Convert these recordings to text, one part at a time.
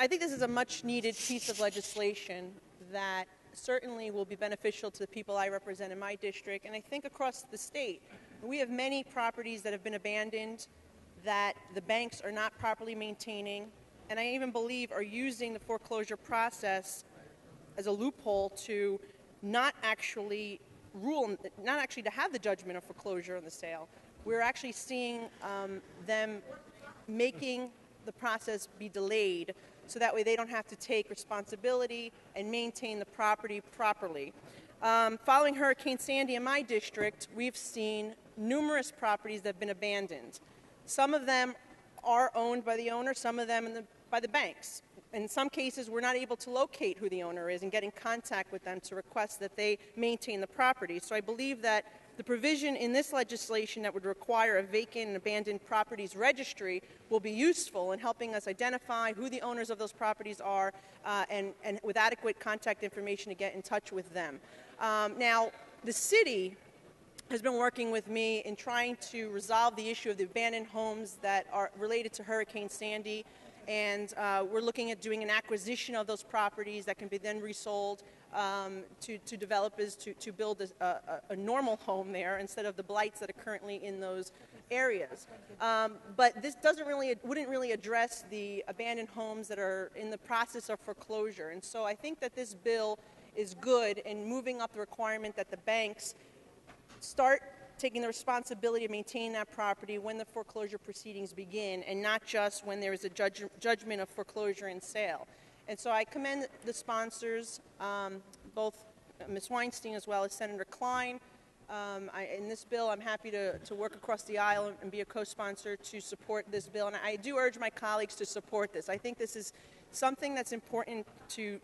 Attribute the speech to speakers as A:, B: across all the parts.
A: I think this is a much-needed piece of legislation that certainly will be beneficial to the people I represent in my district, and I think across the state. We have many properties that have been abandoned that the banks are not properly maintaining, and I even believe are using the foreclosure process as a loophole to not actually to have the judgment of foreclosure on the sale. We're actually seeing them making the process be delayed so that way they don't have to take responsibility and maintain the property properly. Following Hurricane Sandy in my district, we've seen numerous properties that have been abandoned. Some of them are owned by the owner, some of them by the banks. In some cases, we're not able to locate who the owner is and get in contact with them to request that they maintain the property. So I believe that the provision in this legislation that would require a vacant and abandoned properties registry will be useful in helping us identify who the owners of those properties are and with adequate contact information to get in touch with them. Now, the city has been working with me in trying to resolve the issue of the abandoned homes that are related to Hurricane Sandy. And we're looking at doing an acquisition of those properties that can be then resold to developers to build a normal home there instead of the blights that are currently in those areas. But this wouldn't really address the abandoned homes that are in the process of foreclosure. And so I think that this bill is good in moving up the requirement that the banks start taking the responsibility of maintaining that property when the foreclosure proceedings begin, and not just when there is a judgment of foreclosure and sale. And so I commend the sponsors, both Ms. Weinstein as well as Senator Klein. In this bill, I'm happy to work across the aisle and be a co-sponsor to support this bill. And I do urge my colleagues to support this. I think this is something that's important to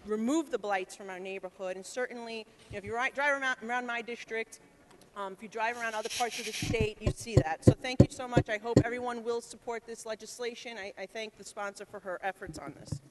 A: remove the blights from our neighborhood. And certainly, if you drive around my district, if you drive around other parts of the state, you see that. So thank you so much. I hope everyone will support this legislation. I thank the sponsor for her efforts on this.